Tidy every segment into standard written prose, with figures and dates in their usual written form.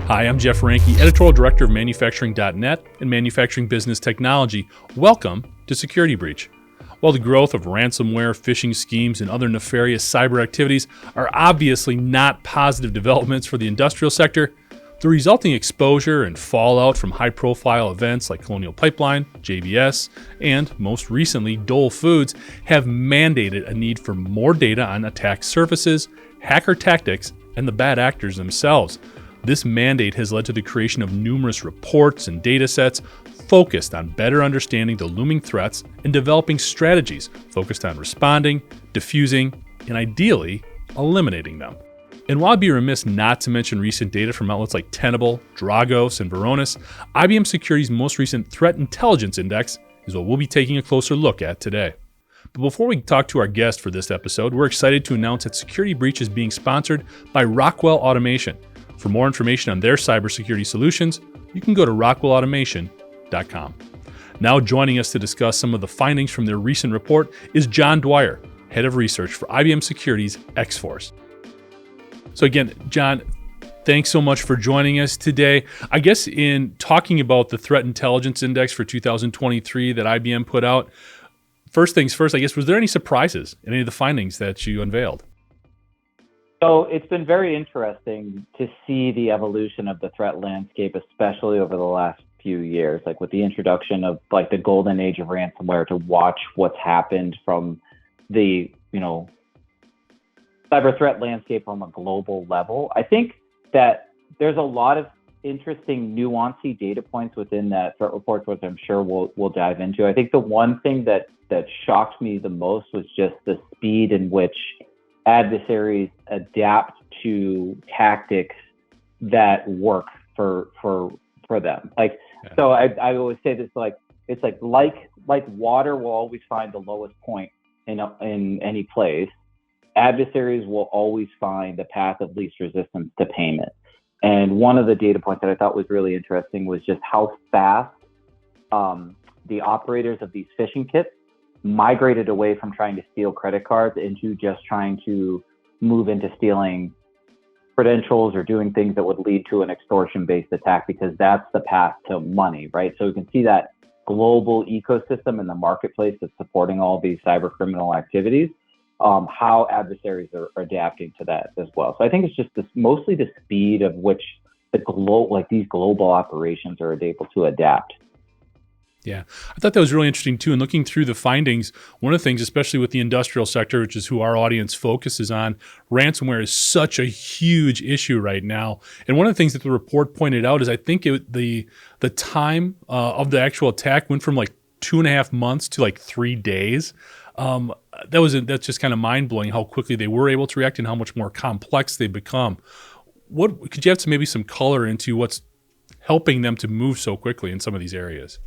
Hi, I'm Jeff Ranke, Editorial Director of Manufacturing.net and Manufacturing Business Technology. Welcome to Security Breach. While the growth of ransomware, phishing schemes, and other nefarious cyber activities are obviously not positive developments for the industrial sector, the resulting exposure and fallout from high-profile events like Colonial Pipeline, JBS, and most recently Dole Foods have mandated a need for more data on attack surfaces, hacker tactics, and the bad actors themselves. This mandate has led to the creation of numerous reports and data sets focused on better understanding the looming threats and developing strategies focused on responding, diffusing, and ideally, eliminating them. And while I'd be remiss not to mention recent data from outlets like Tenable, Dragos, and Varonis, IBM Security's most recent Threat Intelligence Index is what we'll be taking a closer look at today. But before we talk to our guest for this episode, we're excited to announce that Security Breach is being sponsored by Rockwell Automation. For more information on their cybersecurity solutions, you can go to rockwellautomation.com. Now joining us to discuss some of the findings from their recent report is John Dwyer, Head of Research for IBM Security's X-Force. So again, John, thanks so much for joining us today. I guess in talking about the Threat Intelligence Index for 2023 that IBM put out, first things first, I guess, was there any surprises in any of the findings that you unveiled? So it's been very interesting to see the evolution of the threat landscape, especially over the last few years, like with the introduction of like the golden age of ransomware, to watch what's happened from the, cyber threat landscape on a global level. I think that there's a lot of interesting nuancy data points within that threat report, which I'm sure we'll dive into. I think the one thing that shocked me the most was just the speed in which adversaries adapt to tactics that work for them. So I always say this, it's like water will always find the lowest point in any place. Adversaries will always find the path of least resistance to payment. And one of the data points that I thought was really interesting was just how fast the operators of these phishing kits migrated away from trying to steal credit cards into just trying to move into stealing credentials or doing things that would lead to an extortion-based attack, because that's the path to money, right? So we can see that global ecosystem in the marketplace that's supporting all these cyber criminal activities, how adversaries are adapting to that as well. So I think it's just mostly the speed of which these global operations are able to adapt. Yeah, I thought that was really interesting too. And looking through the findings, one of the things, especially with the industrial sector, which is who our audience focuses on, ransomware is such a huge issue right now. And one of the things that the report pointed out is I think the time of the actual attack went from like 2.5 months to like 3 days. That's just kind of mind blowing how quickly they were able to react and how much more complex they become. What could you have maybe some color into what's helping them to move so quickly in some of these areas?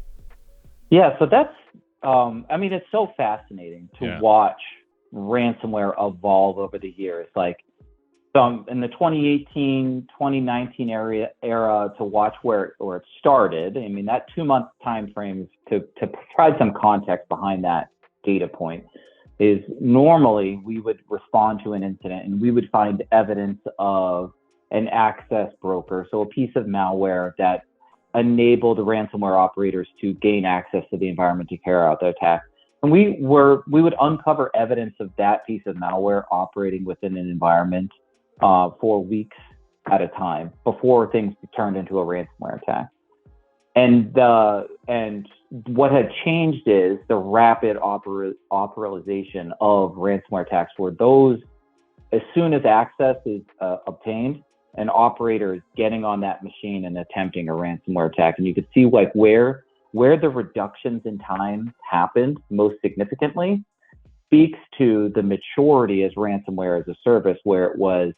Yeah, so that's, it's so fascinating to watch ransomware evolve over the years. In the 2018, 2019 era to watch where it started. That 2-month time frame, to provide some context behind that data point, is normally we would respond to an incident and we would find evidence of an access broker, so a piece of malware that enabled ransomware operators to gain access to the environment to carry out the attack. And we would uncover evidence of that piece of malware operating within an environment for weeks at a time before things turned into a ransomware attack. And what had changed is the rapid operationalization of ransomware attacks, where those, as soon as access is obtained, an operator is getting on that machine and attempting a ransomware attack. And you can see where the reductions in time happened most significantly speaks to the maturity as ransomware as a service, where it was,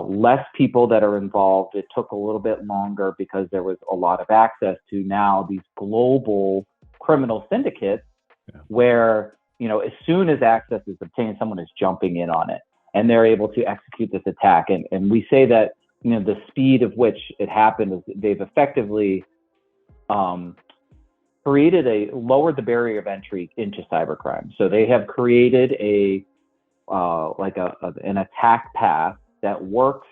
less people that are involved. It took a little bit longer because there was a lot of access to now these global criminal syndicates where, as soon as access is obtained, someone is jumping in on it and they're able to execute this attack. And we say that, the speed of which it happened is they've effectively lowered the barrier of entry into cybercrime. So they have created an attack path that works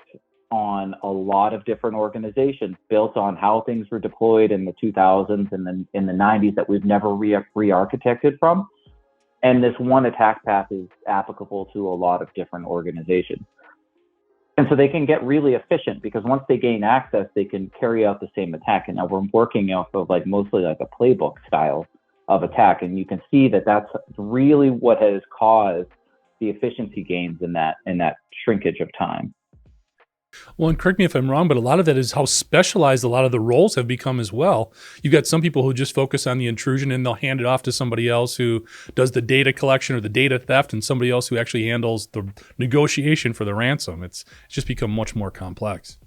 on a lot of different organizations, built on how things were deployed in the 2000s and then in the 90s that we've never re-architected from. And this one attack path is applicable to a lot of different organizations. And so they can get really efficient because once they gain access, they can carry out the same attack. And now we're working off of mostly like a playbook style of attack. And you can see that that's really what has caused the efficiency gains in that shrinkage of time. Well, and correct me if I'm wrong, but a lot of that is how specialized a lot of the roles have become as well. You've got some people who just focus on the intrusion and they'll hand it off to somebody else who does the data collection or the data theft, and somebody else who actually handles the negotiation for the ransom. It's just become much more complex.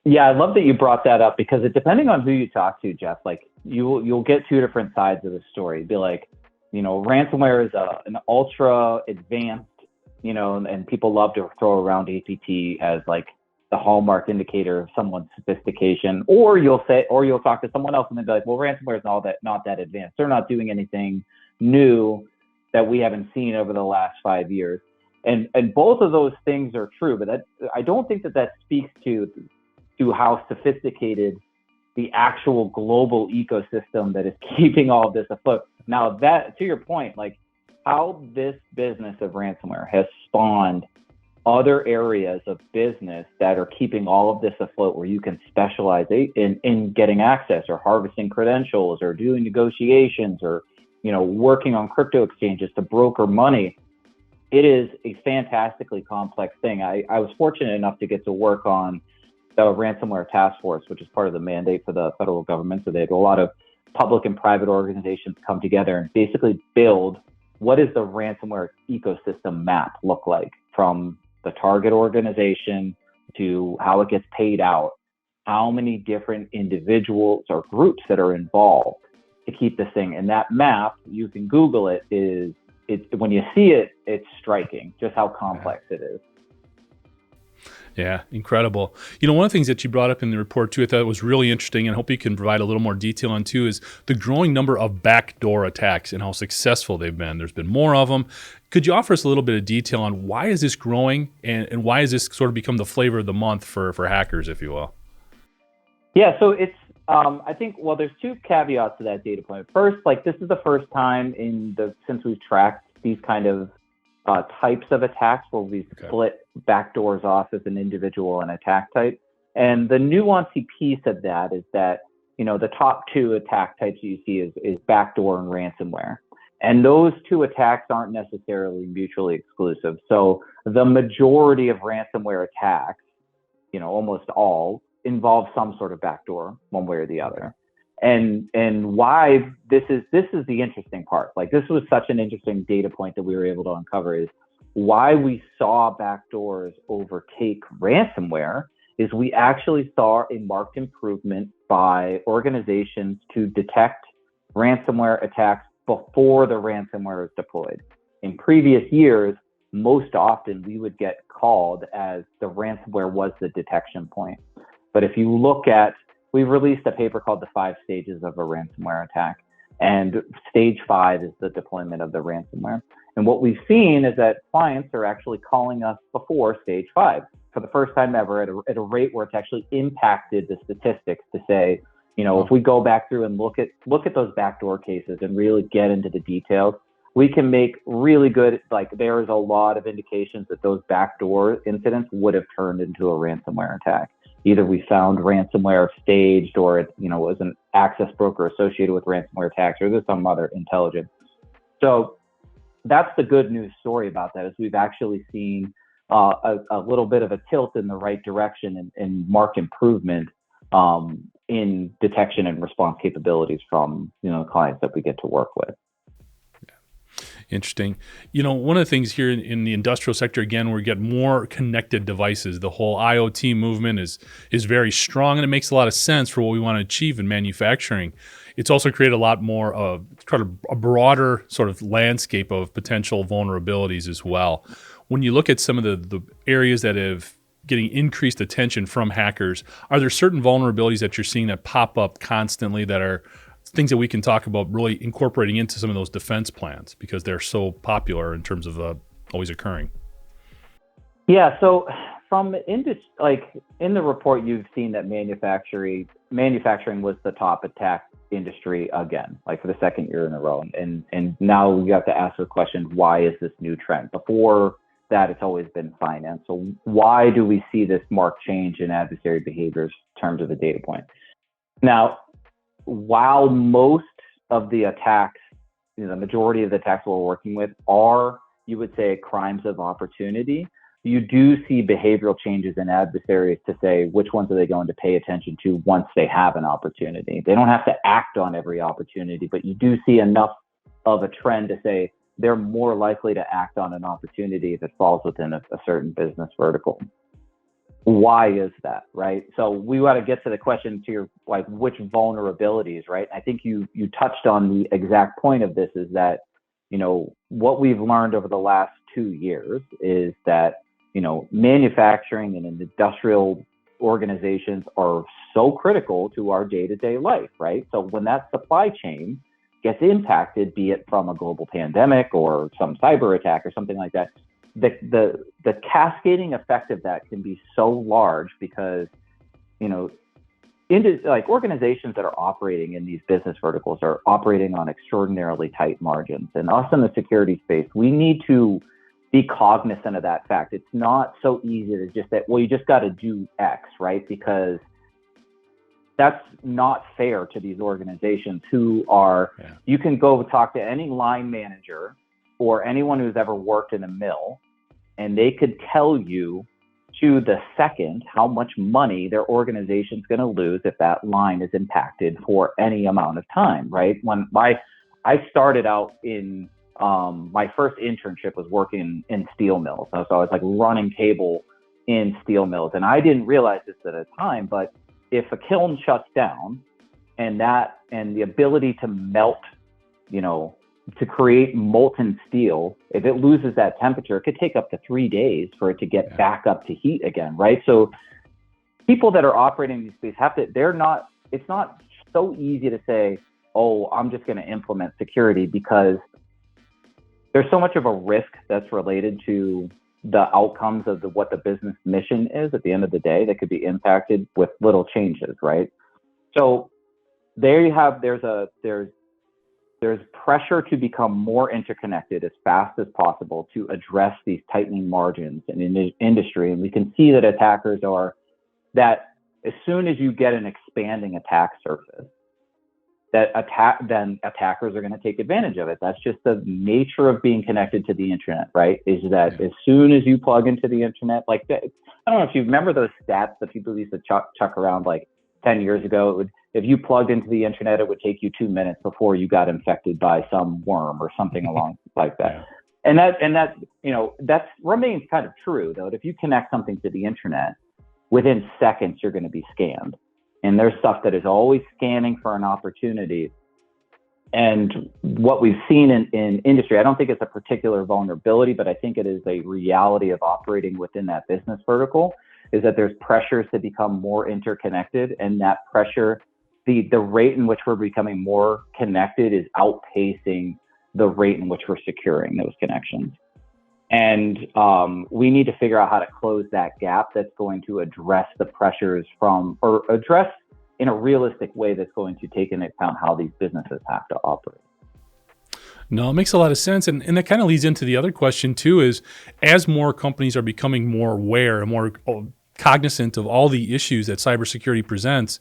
Yeah, I love that you brought that up because depending on who you talk to, Jeff, like you'll get two different sides of the story. It'd be like, ransomware is an ultra advanced, and people love to throw around APT as like the hallmark indicator of someone's sophistication, or you'll talk to someone else and they'll be like, well, ransomware is not that advanced. They're not doing anything new that we haven't seen over the last 5 years. And both of those things are true, but I don't think that speaks to how sophisticated the actual global ecosystem that is keeping all of this afloat. Now that, to your point, like how this business of ransomware has spawned other areas of business that are keeping all of this afloat, where you can specialize in getting access or harvesting credentials or doing negotiations or, working on crypto exchanges to broker money. It is a fantastically complex thing. I was fortunate enough to get to work on the ransomware task force, which is part of the mandate for the federal government. So they had a lot of public and private organizations come together and basically build what does the ransomware ecosystem map look like, from the target organization to how it gets paid out, how many different individuals or groups that are involved to keep this thing. And that map, you can Google it, when you see it, it's striking just how complex it is. Yeah, incredible. One of the things that you brought up in the report too, I thought was really interesting, and I hope you can provide a little more detail on too, is the growing number of backdoor attacks and how successful they've been. There's been more of them. Could you offer us a little bit of detail on why is this growing and why has this sort of become the flavor of the month for hackers, if you will? Yeah, so it's, I think, there's two caveats to that data point. First, this is the first time since we've tracked these kind of types of attacks where we've split backdoors off as an individual and attack type. And the nuancey piece of that is that, the top two attack types you see is backdoor and ransomware. And those two attacks aren't necessarily mutually exclusive. So the majority of ransomware attacks, almost all, involve some sort of backdoor one way or the other. And why this is the interesting part. This was such an interesting data point that we were able to uncover, is why we saw backdoors overtake ransomware is we actually saw a marked improvement by organizations to detect ransomware attacks before the ransomware is deployed. In previous years, most often we would get called as the ransomware was the detection point. But if you look at, we've released a paper called The 5 Stages of a Ransomware Attack, and stage 5 is the deployment of the ransomware. And what we've seen is that clients are actually calling us before stage 5 for the first time ever at a rate where it's actually impacted the statistics to say, if we go back through and look at those backdoor cases and really get into the details, we can make really good, there is a lot of indications that those backdoor incidents would have turned into a ransomware attack. Either we found ransomware staged, or it was an access broker associated with ransomware attacks, or there's some other intelligence. So that's the good news story about that, is we've actually seen a little bit of a tilt in the right direction and marked improvement in detection and response capabilities from clients that we get to work with. Interesting. One of the things here in the industrial sector, again, we get more connected devices. The whole IoT movement is very strong, and it makes a lot of sense for what we want to achieve in manufacturing. It's also created a lot more of kind of a broader sort of landscape of potential vulnerabilities as well. When you look at some of the areas that have getting increased attention from hackers, are there certain vulnerabilities that you're seeing that pop up constantly that are things that we can talk about really incorporating into some of those defense plans because they're so popular in terms of always occurring? Yeah, so from like in the report, you've seen that manufacturing was the top attack industry again, like for the second year in a row. And now we have to ask the question, why is this new trend? Before that, it's always been finance. So why do we see this marked change in adversary behaviors in terms of the data point? Now, while most of the attacks, the majority of the attacks we're working with are, you would say, crimes of opportunity, you do see behavioral changes in adversaries to say which ones are they going to pay attention to once they have an opportunity. They don't have to act on every opportunity, but you do see enough of a trend to say they're more likely to act on an opportunity if it falls within a certain business vertical. Why is that, right? So we want to get to the question to your, like, which vulnerabilities, right? I think you touched on the exact point of this, is that, what we've learned over the last 2 years is that, manufacturing and industrial organizations are so critical to our day-to-day life, right? So when that supply chain gets impacted, be it from a global pandemic or some cyber attack or something like that, the cascading effect of that can be so large because, like organizations that are operating in these business verticals are operating on extraordinarily tight margins. And us in the security space, we need to be cognizant of that fact. It's not so easy to just say, well, you just got to do X, right? Because that's not fair to these organizations who are, you can go talk to any line manager or anyone who's ever worked in a mill, and they could tell you to the second how much money their organization's going to lose if that line is impacted for any amount of time, right? When I started out in, my first internship was working in steel mills. So I was like running cable in steel mills. And I didn't realize this at the time, but if a kiln shuts down and the ability to melt, to create molten steel, if it loses that temperature, it could take up to 3 days for it to get back up to heat again, right? So people that are operating in these spaces it's not so easy to say, oh, I'm just going to implement security, because there's so much of a risk that's related to the outcomes of what the business mission is at the end of the day that could be impacted with little changes, right? So there you have, there's pressure to become more interconnected as fast as possible to address these tightening margins in industry. And we can see that that as soon as you get an expanding attack surface, then attackers are going to take advantage of it. That's just the nature of being connected to the internet, right? Is that as soon as you plug into the internet, like that, I don't know if you remember those stats that people used to chuck around like 10 years ago. If you plugged into the internet, it would take you 2 minutes before you got infected by some worm or something along like that. And that remains kind of true, though. If you connect something to the internet, within seconds, you're going to be scanned. And there's stuff that is always scanning for an opportunity. And what we've seen in industry, I don't think it's a particular vulnerability, but I think it is a reality of operating within that business vertical, is that there's pressures to become more interconnected, and that pressure, the rate in which we're becoming more connected is outpacing the rate in which we're securing those connections. And we need to figure out how to close that gap that's going to address the pressures or address in a realistic way that's going to take into account how these businesses have to operate. No, it makes a lot of sense. And that kind of leads into the other question too, is as more companies are becoming more aware and more cognizant of all the issues that cybersecurity presents,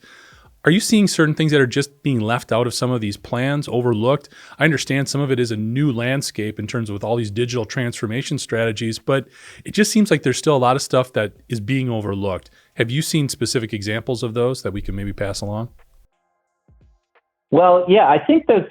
are you seeing certain things that are just being left out of some of these plans, overlooked? I understand some of it is a new landscape in terms of with all these digital transformation strategies, but it just seems like there's still a lot of stuff that is being overlooked. Have you seen specific examples of those that we can maybe pass along? Well, yeah, I think there's,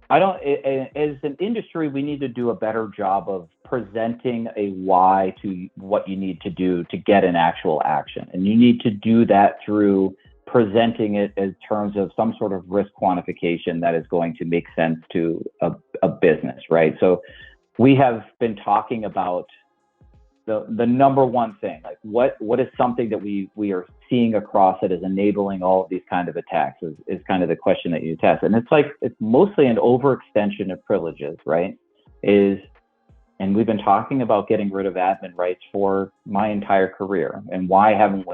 as an industry, we need to do a better job of presenting a why to what you need to do to get an actual action. And you need to do that through presenting it in terms of some sort of risk quantification that is going to make sense to a business, right? So we have been talking about the number one thing, like what is something that we are seeing across that is enabling all of these kind of attacks is kind of the question that you test. And it's mostly an overextension of privileges, right? Is And we've been talking about getting rid of admin rights for my entire career. And why haven't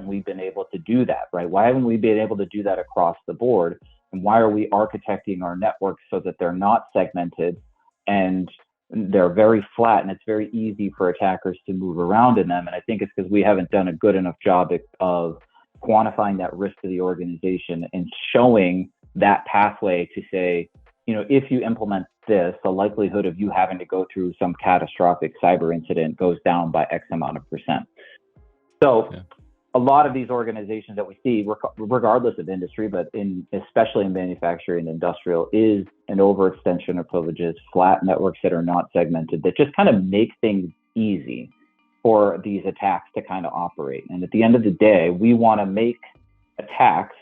we been able to do that, right? Why haven't we been able to do that across the board? And why are we architecting our networks so that they're not segmented and they're very flat, and it's very easy for attackers to move around in them? And I think it's because we haven't done a good enough job of quantifying that risk to the organization and showing that pathway to say, if you implement this, the likelihood of you having to go through some catastrophic cyber incident goes down by X amount of percent. So a lot of these organizations that we see, regardless of industry, but especially in manufacturing and industrial, is an overextension of privileges, flat networks that are not segmented, that just kind of make things easy for these attacks to kind of operate. And at the end of the day, we want to make attacks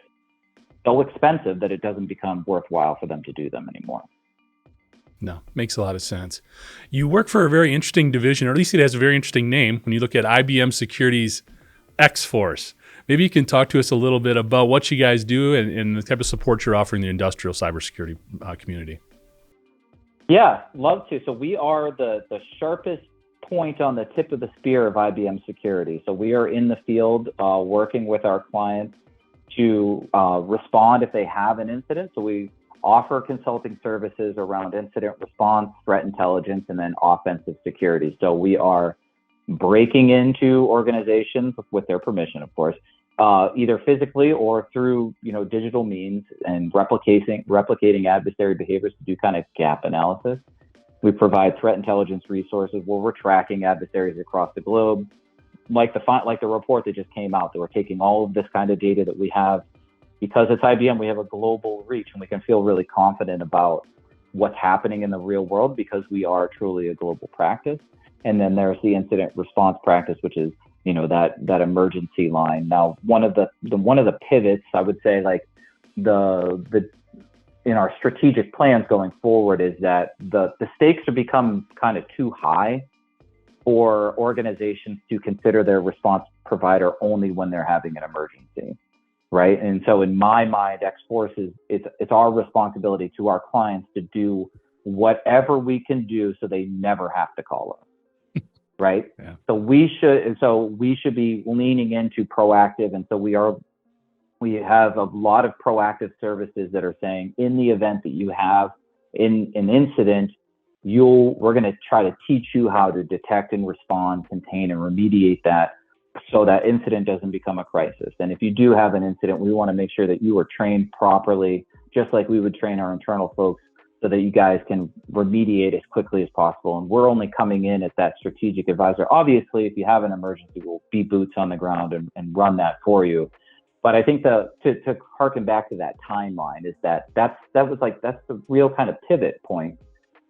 so expensive that it doesn't become worthwhile for them to do them anymore. No, makes a lot of sense. You work for a very interesting division, or at least it has a very interesting name when you look at IBM Security's X-Force. Maybe you can talk to us a little bit about what you guys do and the type of support you're offering the industrial cybersecurity community. Yeah, love to. So we are the sharpest point on the tip of the spear of IBM Security. So we are in the field working with our clients to respond if they have an incident. So we offer consulting services around incident response, threat intelligence, and then offensive security. So we are breaking into organizations with their permission, of course, either physically or through digital means, and replicating adversary behaviors to do kind of gap analysis. We provide threat intelligence resources where we're tracking adversaries across the globe, like the report that just came out, that we're taking all of this kind of data that we have. Because it's IBM, we have a global reach, and we can feel really confident about what's happening in the real world because we are truly a global practice. And then there's the incident response practice, which is that emergency line. Now, one of the pivots, I would say, like the in our strategic plans going forward, is that the stakes have become kind of too high for organizations to consider their response provider only when they're having an emergency, right? And so in my mind, X-Force it's our responsibility to our clients to do whatever we can do so they never have to call us, right? Yeah. So we should be leaning into proactive, and so we have a lot of proactive services that are saying, in the event that you have an incident, we're going to try to teach you how to detect and respond, contain, and remediate that, so that incident doesn't become a crisis. And if you do have an incident, we want to make sure that you are trained properly, just like we would train our internal folks, so that you guys can remediate as quickly as possible. And we're only coming in as that strategic advisor. Obviously, if you have an emergency, we'll be boots on the ground and run that for you. But I think to harken back to that timeline, is that's the real kind of pivot point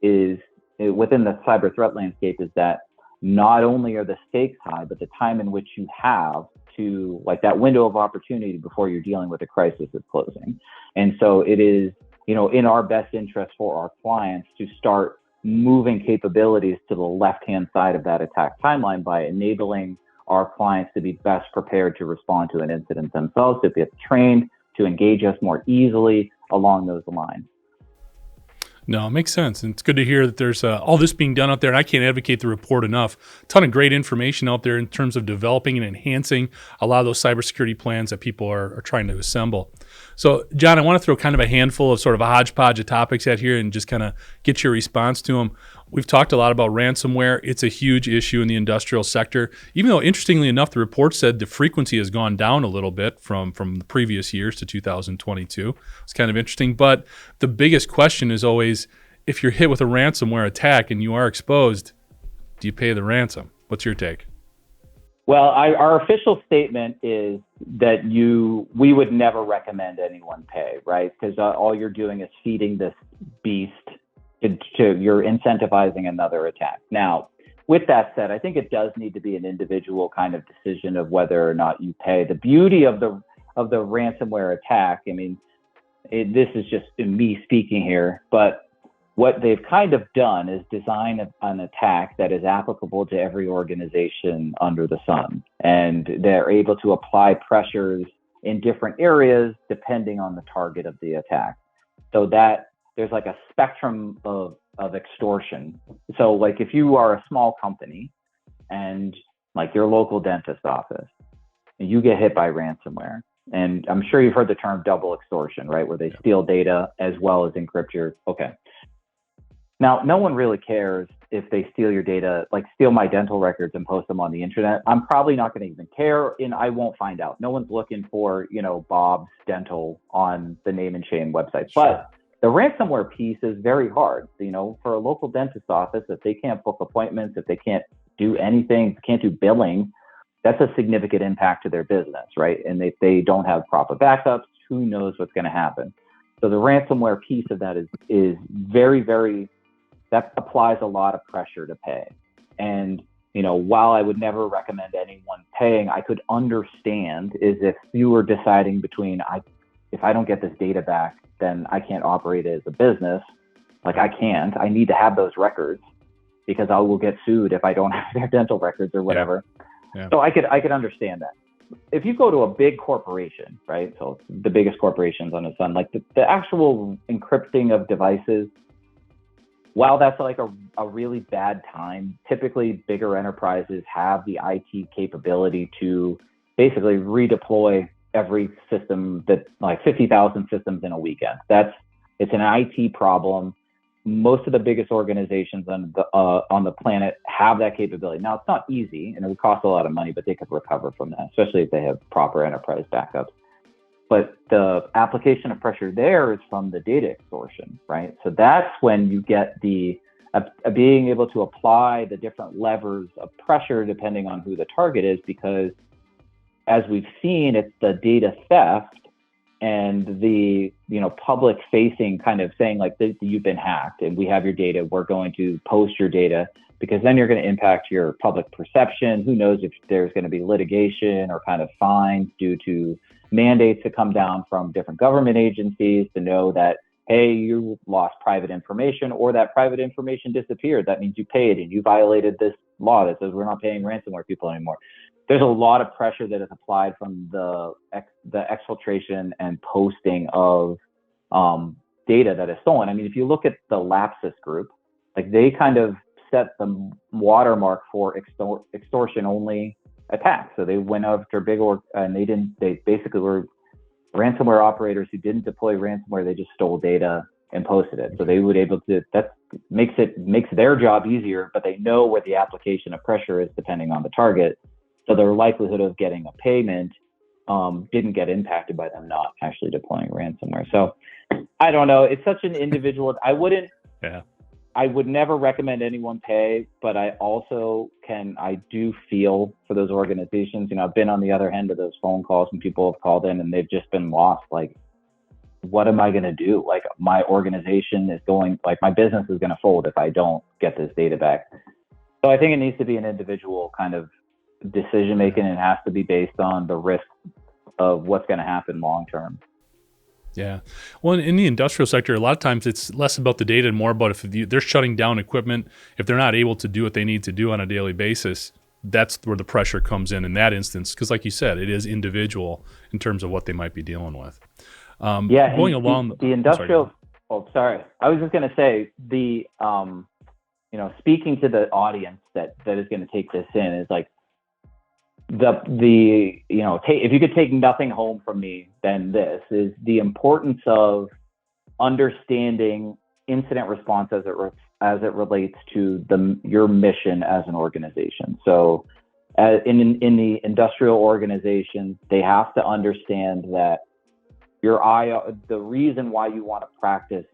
is within the cyber threat landscape, is that not only are the stakes high, but the time in which you have to, like, that window of opportunity before you're dealing with a crisis is closing. And so it is, in our best interest for our clients to start moving capabilities to the left-hand side of that attack timeline by enabling our clients to be best prepared to respond to an incident themselves, to get trained, to engage us more easily along those lines. No, it makes sense. And it's good to hear that there's all this being done out there. And I can't advocate the report enough. A ton of great information out there in terms of developing and enhancing a lot of those cybersecurity plans that people are trying to assemble. So, John, I want to throw kind of a handful of sort of a hodgepodge of topics at here and just kind of get your response to them. We've talked a lot about ransomware. It's a huge issue in the industrial sector, even though, interestingly enough, the report said the frequency has gone down a little bit from the previous years to 2022. It's kind of interesting. But the biggest question is always, if you're hit with a ransomware attack and you are exposed, do you pay the ransom? What's your take? Well, our official statement is that we would never recommend anyone pay, right? Because all you're doing is feeding this beast you're incentivizing another attack. Now, with that said, I think it does need to be an individual kind of decision of whether or not you pay. The beauty of the ransomware attack, I mean, this is just me speaking here, but what they've kind of done is design an attack that is applicable to every organization under the sun. And they're able to apply pressures in different areas depending on the target of the attack. So that there's like a spectrum of of extortion. So like if you are a small company and like your local dentist office, and you get hit by ransomware, and I'm sure you've heard the term double extortion, right? Where they steal data as well as encrypt your, okay. Now, no one really cares if they steal your data, like steal my dental records and post them on the internet. I'm probably not going to even care, and I won't find out. No one's looking for, Bob's Dental on the name and shame website. Sure. But the ransomware piece is very hard. For a local dentist office, if they can't book appointments, if they can't do anything, can't do billing, that's a significant impact to their business, right? And if they don't have proper backups, who knows what's going to happen? So the ransomware piece of that is very, very, that applies a lot of pressure to pay. And, while I would never recommend anyone paying, I could understand is if you were deciding between, if I don't get this data back, then I can't operate as a business. Like I need to have those records because I will get sued if I don't have their dental records or whatever. Yeah. So I could understand that. If you go to a big corporation, right? So the biggest corporations on the sun, like the actual encrypting of devices, while that's like a really bad time, typically bigger enterprises have the IT capability to basically redeploy every system that like 50,000 systems in a weekend. It's an IT problem. Most of the biggest organizations on the planet have that capability. Now, it's not easy and it would cost a lot of money, but they could recover from that, especially if they have proper enterprise backups. But the application of pressure there is from the data extortion, right? So that's when you get the being able to apply the different levers of pressure depending on who the target is, because as we've seen, it's the data theft and the public facing kind of saying like you've been hacked and we have your data, we're going to post your data, because then you're going to impact your public perception. Who knows if there's going to be litigation or kind of fines due to mandates to come down from different government agencies to know that, hey, you lost private information or that private information disappeared. That means you paid and you violated this law that says we're not paying ransomware people anymore. There's a lot of pressure that is applied from the exfiltration and posting of data that is stolen. I mean, if you look at the Lapsus group, like they kind of set the watermark for extortion only attacks. So they went after and they basically were ransomware operators who didn't deploy ransomware. They just stole data and posted it. So they would able to, that makes their job easier, but they know where the application of pressure is depending on the target. So their likelihood of getting a payment didn't get impacted by them not actually deploying ransomware. So I don't know. It's such an individual. I would never recommend anyone pay, but I do feel for those organizations. I've been on the other end of those phone calls when people have called in and they've just been lost. Like, what am I going to do? Like, my organization is my business is going to fold if I don't get this data back. So I think it needs to be an individual kind of decision making, and it has to be based on the risk of what's going to happen long term. Yeah. Well, in the industrial sector, a lot of times it's less about the data and more about if they're shutting down equipment, if they're not able to do what they need to do on a daily basis, that's where the pressure comes in that instance. Because like you said, it is individual in terms of what they might be dealing with. Going along the industrial. Sorry. I was just going to say speaking to the audience that is going to take this in is like, if you could take nothing home from me, then this is the importance of understanding incident response as it relates to your mission as an organization. So in the industrial organization, they have to understand that the reason why you want to practice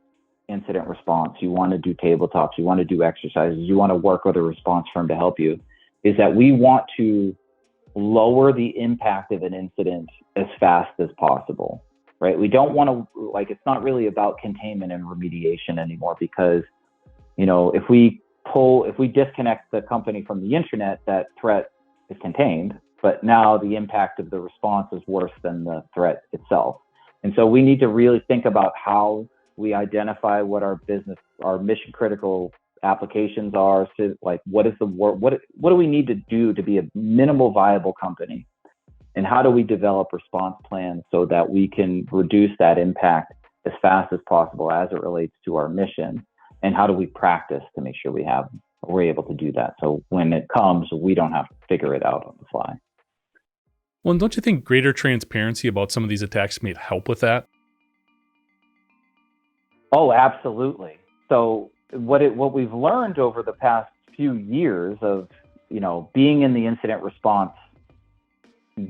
incident response, you want to do tabletops, you want to do exercises, you want to work with a response firm to help you, is that we want to lower the impact of an incident as fast as possible, right? We don't want to, it's not really about containment and remediation anymore, because, if we disconnect the company from the internet, that threat is contained, but now the impact of the response is worse than the threat itself. And so we need to really think about how we identify what our mission critical applications are. So what do we need to do to be a minimal viable company, and how do we develop response plans so that we can reduce that impact as fast as possible as it relates to our mission? and how do we practice to make sure we're able to do that. So when it comes, we don't have to figure it out on the fly. Well, and don't you think greater transparency about some of these attacks may help with that? Oh, absolutely. So what we've learned over the past few years of, being in the incident response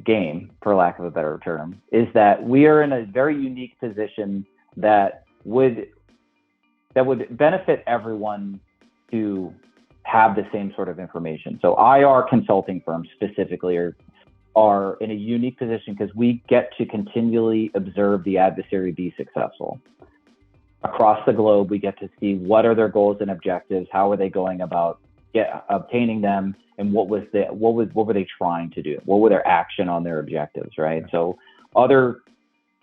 game, for lack of a better term, is that we are in a very unique position that would benefit everyone to have the same sort of information. So IR consulting firms specifically are in a unique position because we get to continually observe the adversary be successful. Across the globe, we get to see what are their goals and objectives, how are they going about obtaining them, and what were they trying to do? What were their action on their objectives, right? So other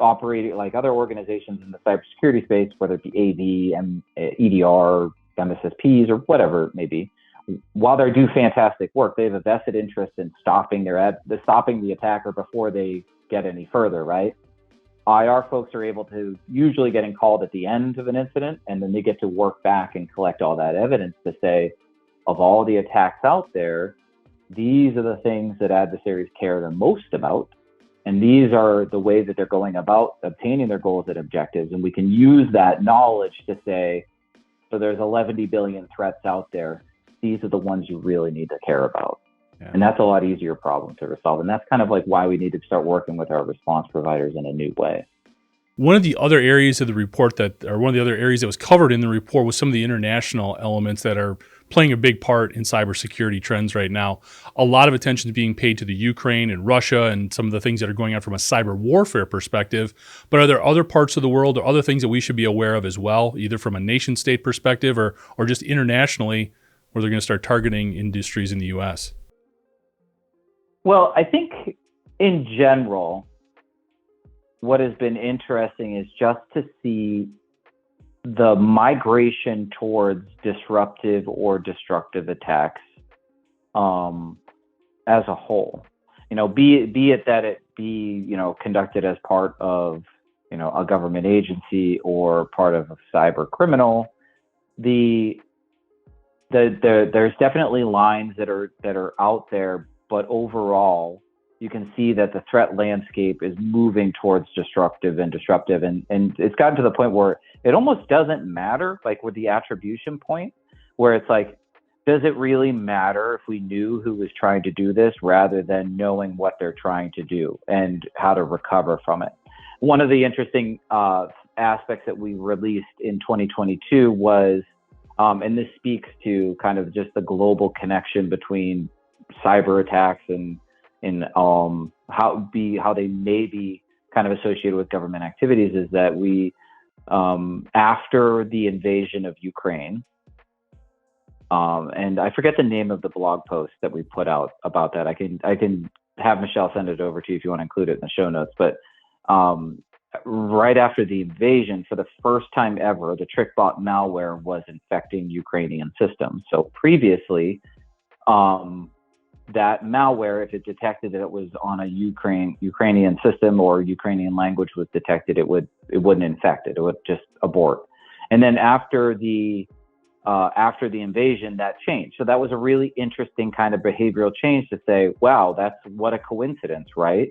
organizations in the cybersecurity space, whether it be AV, EDR, MSSPs, or whatever it may be, while they do fantastic work, they have a vested interest in stopping the attacker before they get any further, right? IR folks are able to usually getting called at the end of an incident, and then they get to work back and collect all that evidence to say, of all the attacks out there, these are the things that adversaries care the most about, and these are the ways that they're going about obtaining their goals and objectives. And we can use that knowledge to say, so there's 11 billion threats out there. These are the ones you really need to care about. Yeah. And that's a lot easier problem to resolve. And that's kind of like why we need to start working with our response providers in a new way. One of the other areas of the report one of the other areas that was covered in the report was some of the international elements that are playing a big part in cybersecurity trends right now. A lot of attention is being paid to the Ukraine and Russia and some of the things that are going on from a cyber warfare perspective. But are there other parts of the world or other things that we should be aware of as well, either from a nation state perspective or just internationally, where they're going to start targeting industries in the U.S.? Well, I think in general, what has been interesting is just to see the migration towards disruptive or destructive attacks as a whole. Be it that it be conducted as part of a government agency or part of a cyber criminal. There's definitely lines that are out there, but overall, you can see that the threat landscape is moving towards disruptive, and it's gotten to the point where it almost doesn't matter, like with the attribution point, where it's like, does it really matter if we knew who was trying to do this rather than knowing what they're trying to do and how to recover from it? One of the interesting aspects that we released in 2022 was, and this speaks to kind of just the global connection between cyber attacks and how they may be kind of associated with government activities, is that we, after the invasion of Ukraine, and I forget the name of the blog post that we put out about that. I can have Michelle send it over to you if you want to include it in the show notes. But right after the invasion, for the first time ever, the TrickBot malware was infecting Ukrainian systems. So previously, that malware, if it detected that it was on a Ukrainian system or Ukrainian language was detected, it wouldn't infect it. It would just abort. And then after the invasion, that changed. So that was a really interesting kind of behavioral change to say, wow, what a coincidence, right?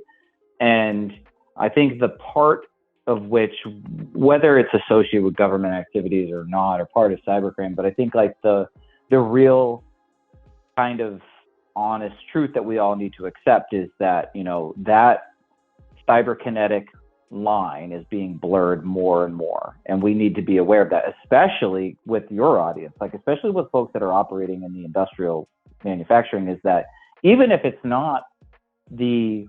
And I think the part of which, whether it's associated with government activities or not, or part of cybercrime, but I think like the real kind of honest truth that we all need to accept is that, that cyberkinetic line is being blurred more and more. And we need to be aware of that, especially with your audience, especially with folks that are operating in the industrial manufacturing, is that even if it's not the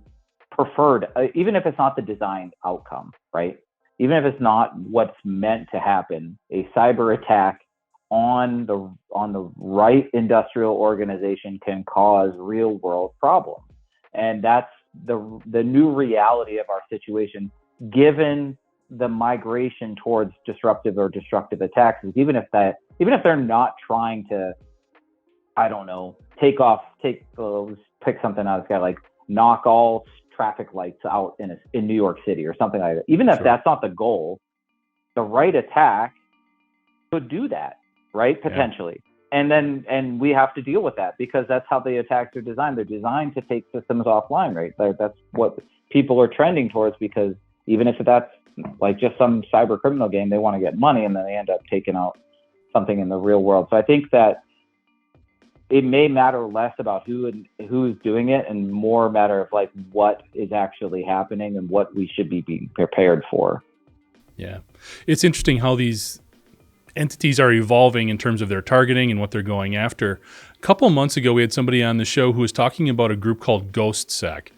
preferred, even if it's not the designed outcome, right? Even if it's not what's meant to happen, a cyber attack on the right industrial organization can cause real world problems. And that's the new reality of our situation, given the migration towards disruptive or destructive attacks. Is even if they're not trying to, I don't know, pick something out of the sky, like knock all traffic lights out in New York City or something like that. Even if that's not the goal, the right attack could do that. right? Potentially. Yeah. And we have to deal with that because that's how the attacks are designed. They're designed to take systems offline, right? That's what people are trending towards, because even if that's like just some cyber criminal game, they want to get money and then they end up taking out something in the real world. So I think that it may matter less about who's doing it and more a matter of like what is actually happening and what we should be being prepared for. Yeah. It's interesting how these entities are evolving in terms of their targeting and what they're going after. A couple of months ago, we had somebody on the show who was talking about a group called GhostSec.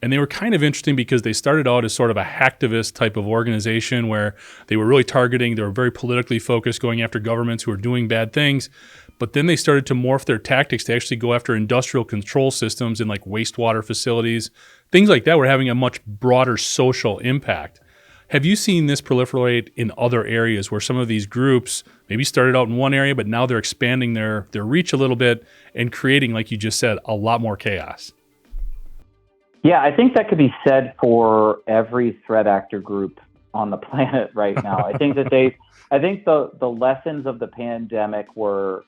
And they were kind of interesting because they started out as sort of a hacktivist type of organization where they were really targeting, they were very politically focused, going after governments who were doing bad things. But then they started to morph their tactics to actually go after industrial control systems in like wastewater facilities. Things like that were having a much broader social impact. Have you seen this proliferate in other areas where some of these groups maybe started out in one area, but now they're expanding their reach a little bit and creating, like you just said, a lot more chaos? Yeah, I think that could be said for every threat actor group on the planet right now. I think that the lessons of the pandemic were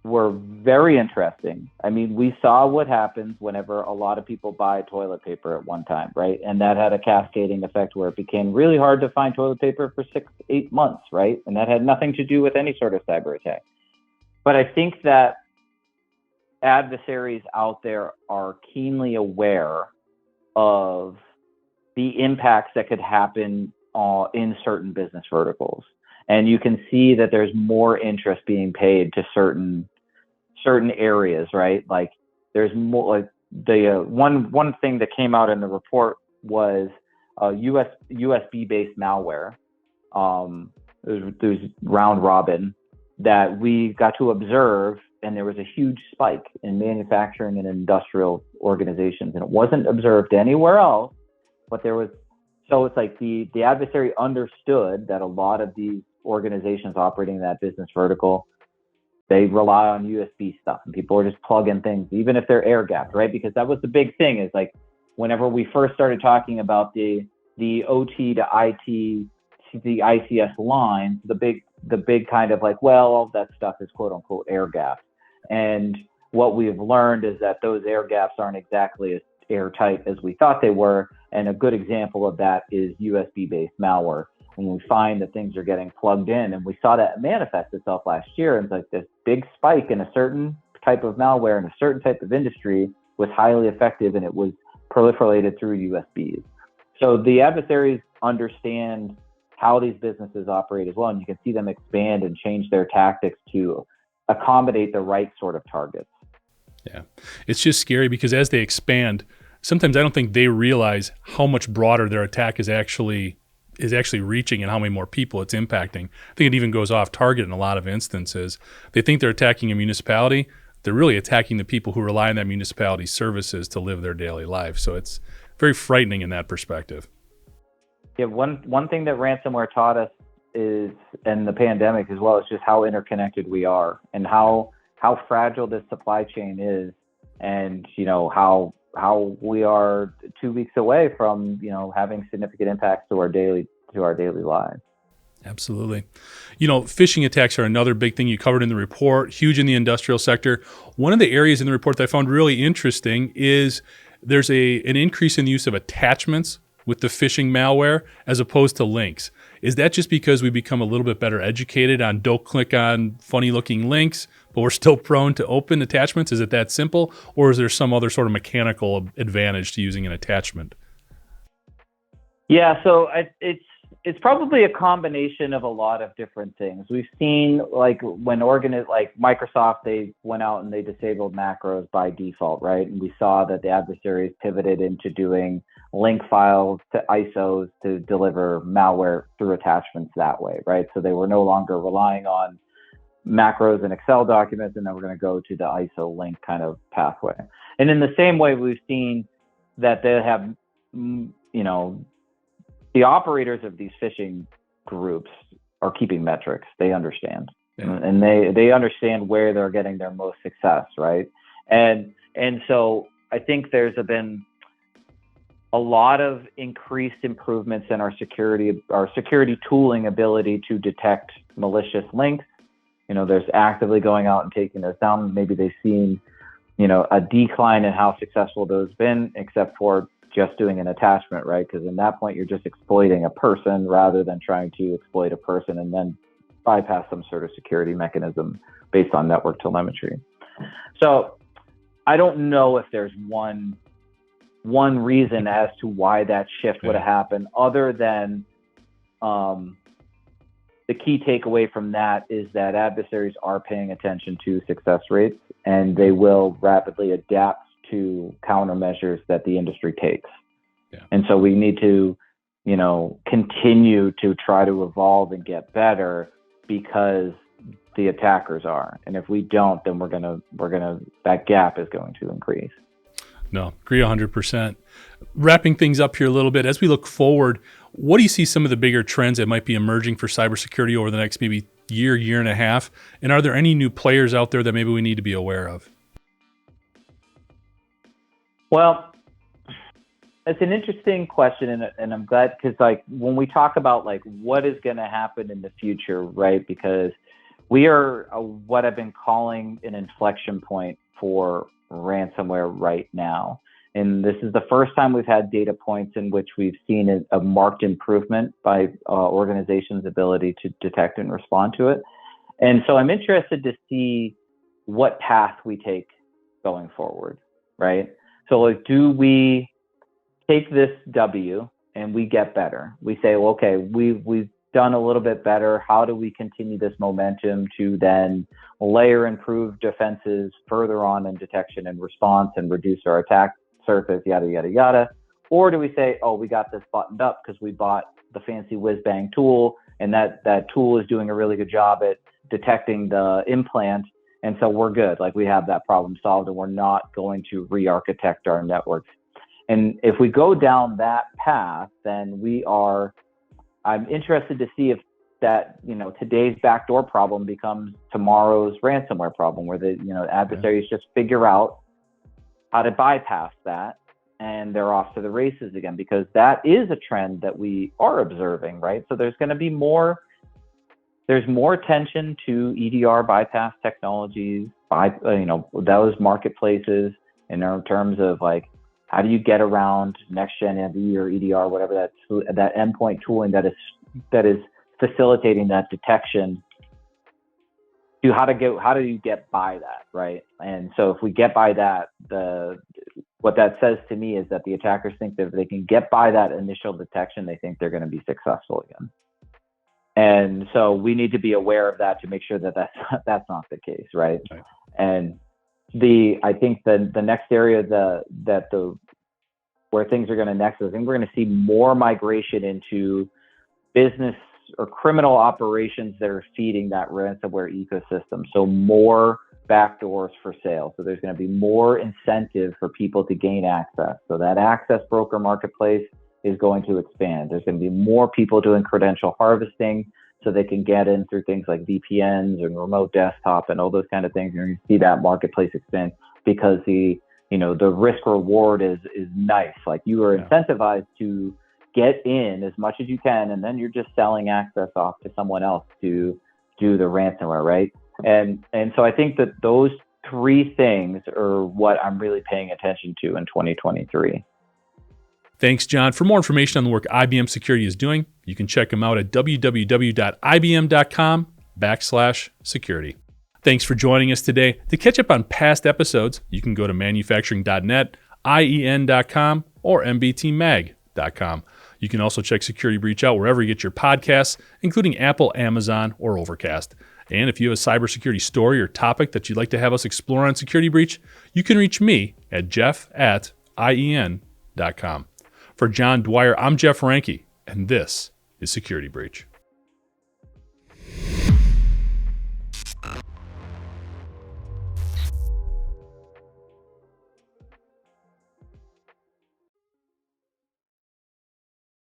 very interesting. I mean, we saw what happens whenever a lot of people buy toilet paper at one time, right? And that had a cascading effect where it became really hard to find toilet paper for 6-8 months, right? And that had nothing to do with any sort of cyber attack. But I think that adversaries out there are keenly aware of the impacts that could happen in certain business verticals. And you can see that there's more interest being paid to certain areas, right? Like there's more, like the one thing that came out in the report was USB-based malware. There's round robin that we got to observe, and there was a huge spike in manufacturing and industrial organizations, and it wasn't observed anywhere else. But there was, so it's like the adversary understood that a lot of these organizations operating in that business vertical, they rely on USB stuff, and people are just plugging things, even if they're air gapped, right? Because that was the big thing, is like whenever we first started talking about the OT to IT to the ICS line, the big kind of like, well, all that stuff is quote unquote air gapped. And what we've learned is that those air gaps aren't exactly as airtight as we thought they were. And a good example of that is USB-based malware. When we find that things are getting plugged in, and we saw that manifest itself last year, and it's like this big spike in a certain type of malware in a certain type of industry was highly effective, and it was proliferated through USBs. So the adversaries understand how these businesses operate as well, and you can see them expand and change their tactics to accommodate the right sort of targets. Yeah, it's just scary because as they expand, sometimes I don't think they realize how much broader their attack is actually reaching and how many more people it's impacting. I think it even goes off target in a lot of instances. They think they're attacking a municipality. They're really attacking the people who rely on that municipality's services to live their daily life. So it's very frightening in that perspective. Yeah, one thing that ransomware taught us is, and the pandemic as well, is just how interconnected we are and how fragile this supply chain is, and how we are 2 weeks away from having significant impacts to our daily lives. Absolutely. Phishing attacks are another big thing you covered in the report, huge in the industrial sector. One of the areas in the report that I found really interesting is there's an increase in the use of attachments with the phishing malware as opposed to links. Is that just because we become a little bit better educated on don't click on funny looking links, but we're still prone to open attachments? Is it that simple? Or is there some other sort of mechanical advantage to using an attachment? Yeah, so it's probably a combination of a lot of different things. We've seen like when like Microsoft, they went out and they disabled macros by default, right? And we saw that the adversaries pivoted into doing link files to ISOs to deliver malware through attachments that way, right? So they were no longer relying on macros and Excel documents, and then we're going to go to the ISO link kind of pathway. And in the same way, we've seen that they have, the operators of these phishing groups are keeping metrics. They understand, and they understand where they're getting their most success, right? And so I think there's been a lot of increased improvements in our security tooling ability to detect malicious links there's actively going out and taking those down. Maybe they've seen, a decline in how successful those been, except for just doing an attachment, right? Because in that point, you're just exploiting a person rather than trying to exploit a person and then bypass some sort of security mechanism based on network telemetry. So I don't know if there's one reason as to why that shift would have happened, other than the key takeaway from that is that adversaries are paying attention to success rates, and they will rapidly adapt to countermeasures that the industry takes. Yeah. And so we need to, continue to try to evolve and get better, because the attackers are. And if we don't, then that gap is going to increase. No, agree 100%. Wrapping things up here a little bit, as we look forward, what do you see some of the bigger trends that might be emerging for cybersecurity over the next maybe year and a half? And are there any new players out there that maybe we need to be aware of? Well, it's an interesting question, and I'm glad, because when we talk about what is going to happen in the future, right? Because we are what I've been calling an inflection point for ransomware right now. And this is the first time we've had data points in which we've seen a marked improvement by organizations' ability to detect and respond to it. And so I'm interested to see what path we take going forward, right? So do we take this W and we get better? We say, well, okay, we've done a little bit better. How do we continue this momentum to then layer improved defenses further on in detection and response and reduce our attack surface, yada, yada, yada? Or do we say, oh, we got this buttoned up because we bought the fancy whiz-bang tool, and that tool is doing a really good job at detecting the implant, and so we're good. We have that problem solved, and we're not going to re-architect our networks. And if we go down that path, then I'm interested to see if that, today's backdoor problem becomes tomorrow's ransomware problem, where the, adversaries just figure out how to bypass that, and they're off to the races again, because that is a trend that we are observing, right? So there's going to be there's more attention to EDR bypass technologies by, those marketplaces, in terms of how do you get around next-gen MV or EDR, whatever that endpoint tooling that is facilitating that detection, to how do you get by that, right? And so if we get by that, what that says to me is that the attackers think that if they can get by that initial detection, they think they're going to be successful again. And so we need to be aware of that to make sure that that's not the case, right? And I think the next area where things are going to next, I think we're going to see more migration into business or criminal operations that are feeding that ransomware ecosystem. So more backdoors for sale. So there's going to be more incentive for people to gain access. So that access broker marketplace is going to expand. There's going to be more people doing credential harvesting, so they can get in through things like VPNs and remote desktop and all those kind of things. You're going to see that marketplace expand, because the risk reward is nice. You are incentivized to get in as much as you can, and then you're just selling access off to someone else to do the ransomware, right? And so I think that those three things are what I'm really paying attention to in 2023. Thanks, John. For more information on the work IBM Security is doing, you can check them out at www.ibm.com/security. Thanks for joining us today. To catch up on past episodes, you can go to manufacturing.net, IEN.com, or mbtmag.com. You can also check Security Breach out wherever you get your podcasts, including Apple, Amazon, or Overcast. And if you have a cybersecurity story or topic that you'd like to have us explore on Security Breach, you can reach me at jeff@ien.com. For John Dwyer, I'm Jeff Ranke, and this is Security Breach.